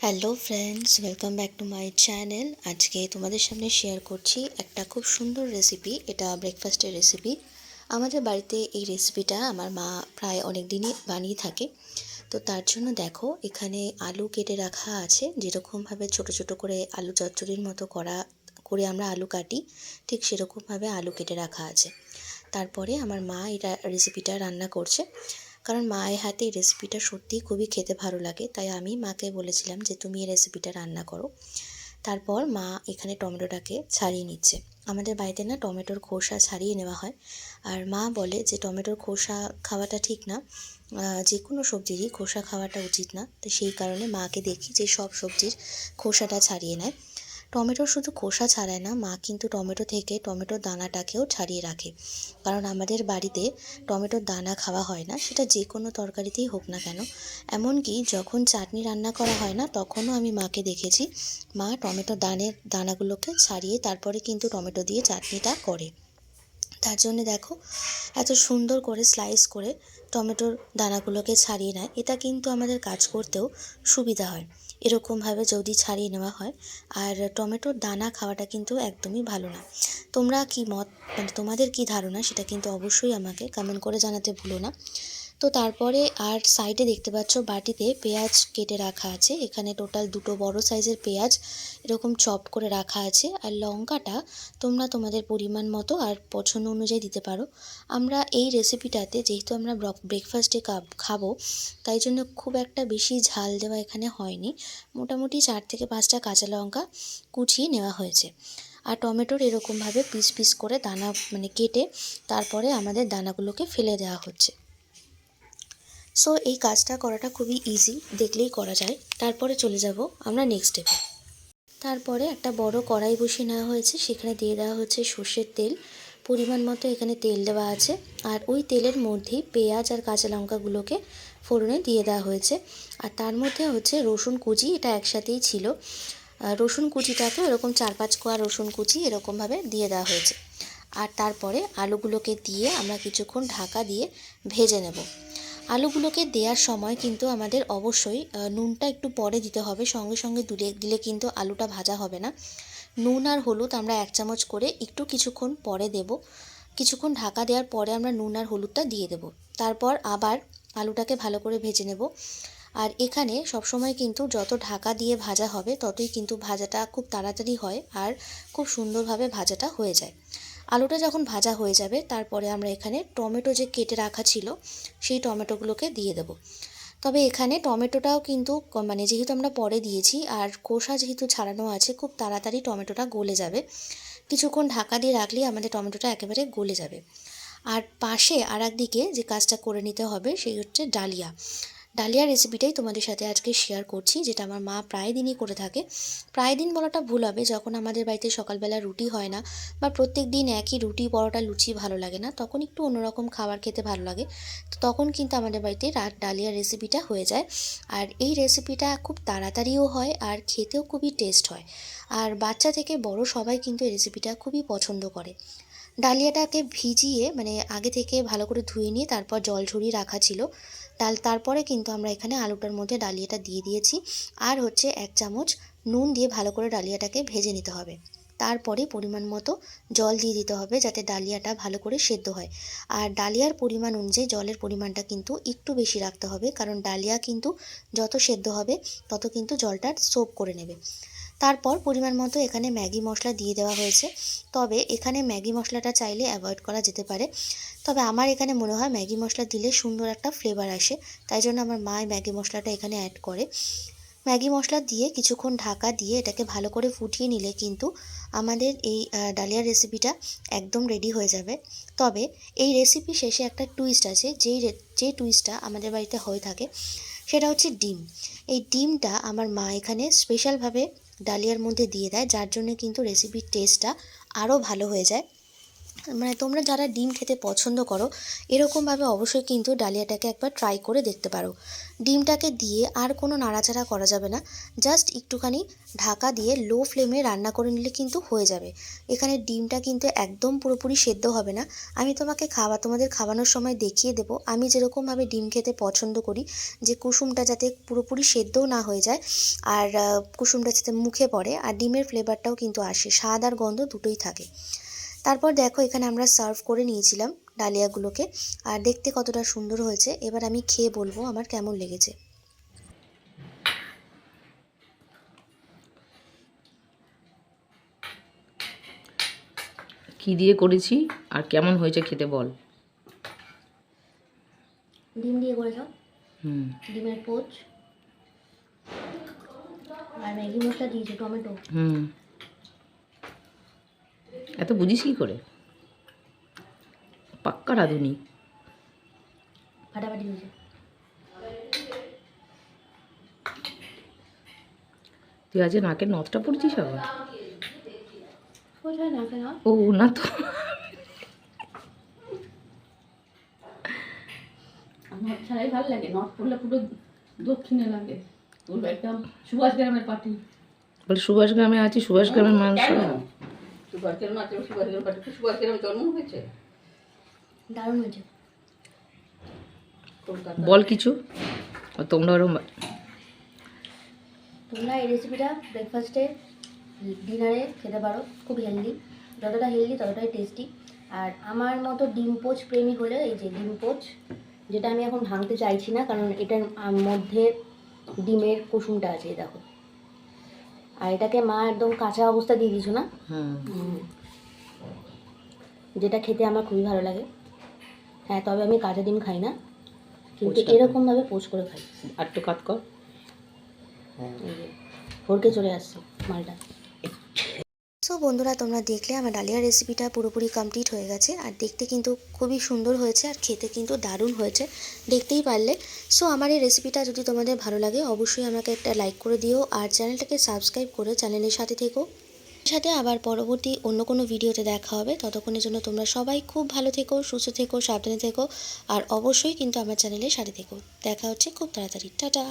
Hello friends, welcome back to my channel. আজকে তোমাদের সামনে শেয়ার করছি একটা খুব সুন্দর রেসিপি। এটা ব্রেকফাস্টের রেসিপি। আমাদের বাড়িতে এই রেসিপিটা আমার মা প্রায় অনেক দিনই বানিয়ে থাকে। তো তার জন্য দেখো, এখানে আলু কেটে রাখা আছে। যেরকমভাবে ছোট ছোট করে আলু চচ্চড়ির মতো করে আমরা আলু কাটি, ঠিক সেরকমভাবে আলু কেটে রাখা আছে। তারপরে আমার মা এটা রেসিপিটা রান্না করছে, কারণ মায়ের হাতে এই রেসিপিটা সত্যিই খুবই খেতে ভালো লাগে। তাই আমি মাকে বলেছিলাম যে তুমি এই রেসিপিটা রান্না করো। তারপর মা এখানে টমেটোটাকে ছাড়িয়ে নিচ্ছে। আমাদের বাড়িতে না টমেটোর খোসা ছাড়িয়ে নেওয়া হয়, আর মা বলে যে টমেটোর খোসা খাওয়াটা ঠিক না, যে কোনো সবজিরই খোসা খাওয়াটা উচিত না। তো সেই কারণে মাকে দেখি যে সব সবজির খোসাটা ছাড়িয়ে নেয়। টমেটোর শুধু খোসা ছাড়ায় না, মা কিন্তু টমেটো থেকে টমেটোর দানাটাকেও ছাড়িয়ে রাখে। কারণ আমাদের বাড়িতে টমেটোর দানা খাওয়া হয় না, সেটা যে কোনো তরকারিতেই হোক না কেন। এমনকি যখন চাটনি রান্না করা হয় না, তখনও আমি মাকে দেখেছি মা টমেটোর দানাগুলোকে ছাড়িয়ে তারপরে কিন্তু টমেটো দিয়ে চাটনিটা করে। তার জন্যে দেখো, এত সুন্দর করে স্লাইস করে টমেটোর দানাগুলোকে ছাড়িয়ে নেয়। এটা কিন্তু আমাদের কাজ করতেও সুবিধা হয় এরকমভাবে যদি ছাড়িয়ে নেওয়া হয়। আর টমেটোর দানা খাওয়াটা কিন্তু একদমই ভালো না। তোমরা কি মত, মানে তোমাদের কি ধারণা, সেটা কিন্তু অবশ্যই আমাকে কমেন্ট করে জানাতে ভুলো না। তো তারপরে আর সাইডে দেখতে পাচ্ছ বাটিতে পেঁয়াজ কেটে রাখা আছে। এখানে টোটাল দুটো বড় সাইজের পেঁয়াজ এরকম চপ করে রাখা আছে। আর লঙ্কাটা তোমরা তোমাদের পরিমাণ মতো আর পছন্দ অনুযায়ী দিতে পারো। আমরা এই রেসিপিটাতে যেহেতু আমরা ব্রেকফাস্টে খাবো, তাই জন্য খুব একটা বেশি ঝাল দেওয়া এখানে হয়নি। মোটামুটি 4 থেকে 5টা কাঁচা লঙ্কা কুচিয়ে নেওয়া হয়েছে। আর টমেটোর এরকমভাবে পিস পিস করে দানা কেটে তারপরে আমাদের দানাগুলোকে ফেলে দেওয়া হচ্ছে। সো এই কাজটা করাটা খুবই ইজি, দেখলেই করা যায়। তারপরে চলে যাব আমরা নেক্সট স্টেপে। তারপরে একটা বড় কড়াই বসিয়ে নেওয়া হয়েছে, সেখানে দিয়ে দেওয়া হচ্ছে সর্ষের তেল। পরিমাণ মতো এখানে তেল দেওয়া আছে। আর ওই তেলের মধ্যেই পেঁয়াজ আর কাঁচা লঙ্কাগুলোকে ফোড়নে দিয়ে দেওয়া হয়েছে। আর তার মধ্যে হচ্ছে রসুন কুচি, এটা একসাথেই ছিল। রসুন কুচিটাকে এরকম 4-5 কোয়া রসুন কুচি এরকমভাবে দিয়ে দেওয়া হয়েছে। আর তারপরে আলুগুলোকে দিয়ে আমরা কিছুক্ষণ ঢাকা দিয়ে ভেজে নেব। আলুগুলোকে দেওয়ার সময় কিন্তু আমাদের অবশ্যই নুনটা একটু পরে দিতে হবে, সঙ্গে সঙ্গে দিলে কিন্তু আলুটা ভাজা হবে না। নুন আর হলুদ আমরা 1 চামচ করে একটু কিছুক্ষণ পরে দেব। কিছুক্ষণ ঢাকা দেওয়ার পরে আমরা নুন আর হলুদটা দিয়ে দেব। তারপর আবার আলুটাকে ভালো করে ভেজে নেব। আর এখানে সবসময় কিন্তু যত ঢাকা দিয়ে ভাজা হবে ততই কিন্তু ভাজাটা খুব তাড়াতাড়ি হয় আর খুব সুন্দরভাবে ভাজাটা হয়ে যায়। আলুটা যখন ভাজা হয়ে যাবে, তারপরে আমরা এখানে টমেটো যে কেটে রাখা ছিল সেই টমেটোগুলোকে দিয়ে দেব। তবে এখানে টমেটোটাও কিন্তু যেহেতু আমরা পরে দিয়েছি আর খোসা যেহেতু ছাড়ানো আছে, খুব তাড়াতাড়ি টমেটোটা গলে যাবে। কিছুক্ষণ ঢাকা দিয়ে রাখলেই আমাদের টমেটোটা একেবারে গলে যাবে। আর পাশে আর একদিকে যে কাজটা করে নিতে হবে সেই হচ্ছে ডালিয়া। ডালিয়া রেসিপিটাই তোমাদের সাথে আজকে শেয়ার করছি, যেটা আমার মা প্রায় দিনই করে থাকে। প্রায় দিন বলাটা ভুল হবে, যখন আমাদের বাড়িতে সকালবেলা রুটি হয় না বা প্রত্যেক দিন একই রুটি পরোটা লুচি ভালো লাগে না, তখন একটু অন্যরকম খাবার খেতে ভালো লাগে। তো তখন কিন্তু আমাদের বাড়িতে ডালিয়া রেসিপিটা হয়ে যায়। আর এই রেসিপিটা খুব তাড়াতাড়িও হয় আর খেতেও খুবই টেস্ট হয়। আর বাচ্চা থেকে বড় সবাই কিন্তু এই রেসিপিটা খুবই পছন্দ করে। ডালিয়াটাকে ভিজিয়ে আগে থেকে ভালো করে ধুয়ে নিয়ে তারপর জল ঝরিয়ে রাখা ছিল। তারপরে কিন্তু আমরা এখানে আলুটার মধ্যে ডালিয়াটা দিয়ে দিয়েছি। আর হচ্ছে 1 চামচ নুন দিয়ে ভালো করে ডালিয়াটাকে ভেজে নিতে হবে। তারপরে পরিমাণ মতো জল দিয়ে দিতে হবে, যাতে ডালিয়াটা ভালো করে সেদ্ধ হয়। আর ডালিয়ার পরিমাণ অনুযায়ী জলের পরিমাণটা কিন্তু একটু বেশি রাখতে হবে, কারণ ডালিয়া কিন্তু যত সেদ্ধ হবে তত কিন্তু জলটা সোক করে নেবে। তারপর পরিমাণ মতো এখানে ম্যাগি মশলা দিয়ে দেওয়া হয়েছে। তবে এখানে ম্যাগি মশলাটা চাইলে অ্যাভয়েড করা যেতে পারে। তবে আমার এখানে মনে হয় ম্যাগি মশলা দিলে সুন্দর একটা ফ্লেভার আসে, তাই জন্য আমার মা ম্যাগি মশলাটা এখানে অ্যাড করে। ম্যাগি মশলা দিয়ে কিছুক্ষণ ঢাকা দিয়ে এটাকে ভালো করে ফুটিয়ে নিলে কিন্তু আমাদের এই ডালিয়া রেসিপিটা একদম রেডি হয়ে যাবে। তবে এই রেসিপি শেষে একটা টুইস্ট আছে, যেই টুইস্টটা আমাদের বাড়িতে হয়ে থাকে, সেটা হচ্ছে ডিম। এই ডিমটা আমার মা এখানে স্পেশালভাবে ডালিয়ার মধ্যে দিয়ে দেয়, যার জন্য কিন্তু রেসিপির টেস্টটা আরও ভালো হয়ে যায়। মানে তোমরা যারা ডিম খেতে পছন্দ করো এরকমভাবে অবশ্যই কিন্তু ডালিয়াটাকে একবার ট্রাই করে দেখতে পারো। ডিমটাকে দিয়ে আর কোনো নাড়াচাড়া করা যাবে না, জাস্ট একটুখানি ঢাকা দিয়ে লো ফ্লেমে রান্না করে নিলে কিন্তু হয়ে যাবে। এখানে ডিমটা কিন্তু একদম পুরোপুরি সেদ্ধ হবে না। আমি তোমাদের খাওয়ানোর সময় দেখিয়ে দেবো আমি যেরকমভাবে ডিম খেতে পছন্দ করি, যে কুসুমটা যাতে পুরোপুরি সেদ্ধও না হয়ে যায় আর কুসুমটা যাতে মুখে পড়ে আর ডিমের ফ্লেভারটাও কিন্তু আসে, স্বাদ আর গন্ধ দুটোই থাকে। তারপর দেখো এখানে আমরা সার্ভ করে নিয়েছিলাম ডালিয়াগুলোকে, আর দেখতে কতটা সুন্দর হয়েছে। এবার আমি খেয়ে বলবো আমার কেমন লেগেছে। কি দিয়ে করেছি আর কেমন হয়েছে খেতে বল। ডিম দিয়ে করেছো, হুম, ডিমের পোচ আর ম্যাগি মশলা দিয়েছে, টমেটো। হুম, এত বুঝিস কি করে? পাক্কা রাঁধুনি। ফাটাফাটি হয়েছে। তুই আজ নাকের নথটা পড়ছিস আবার? কোথায় না কেন? ও না তো, আমার ছাড়াই ভালো লাগে, নট পড়লে পুরো দক্ষিণে লাগে, পুরো একদম সুভাষ গ্রামের পার্টি। বলে সুভাষ গ্রামে আছি, সুভাষ গ্রামের মাংস। সুভাষ গ্রাম আছে, সুভাষ গ্রাম পার্টি, সুভাষ গ্রামে জন্ম হয়েছে। দারুণ হয়েছে। কলকাতা বল কিছু। তোমরা ওরম তোমরা এই রেসিপিটা ব্রেকফাস্টে ডিনারে খেতে পারো, খুব হেলদি, যতটা হেলদি ততটাই টেস্টি। আর আমার মতো ডিম পোচ প্রেমী হলে এই যে ডিম পোচ, যেটা আমি এখন ভাঙতে চাইছি না কারণ এটার মধ্যে ডিমের কুসুমটা আছে, এই দেখো। আর এটাকে মা একদম কাঁচা অবস্থা দিয়ে দিয়েছো না, যেটা খেতে আমার খুবই ভালো লাগে। হ্যাঁ, তবে আমি কাঁচা ডিম খাই না, কিন্তু এরকমভাবে পোচ করে খাই। আর একটু কাট কর। এই যে ফোরকে চলে আসছে মালটা। সো বন্ধুরা, তোমরা দেখলে আমার ডালিয়া রেসিপিটা পুরোপুরি কমপ্লিট হয়ে গেছে, আর দেখতে কিন্তু খুবই সুন্দর হয়েছে আর খেতে কিন্তু দারুণ হয়েছে, দেখতেই পারলে। সো আমার এই রেসিপিটা যদি তোমাদের ভালো লাগে অবশ্যই আমাকে একটা লাইক করে দিও আর চ্যানেলটাকে সাবস্ক্রাইব করে চ্যানেলের সাথে থেকো। সাথে আবার পরবর্তী অন্য কোনো ভিডিওতে দেখা হবে। ততক্ষণের জন্য তোমরা সবাই খুব ভালো থেকো, সুস্থ থেকো, সাবধানে থেকো আর অবশ্যই কিন্তু আমার চ্যানেলের সাথে থেকো। দেখা হচ্ছে খুব তাড়াতাড়ি। টাটা।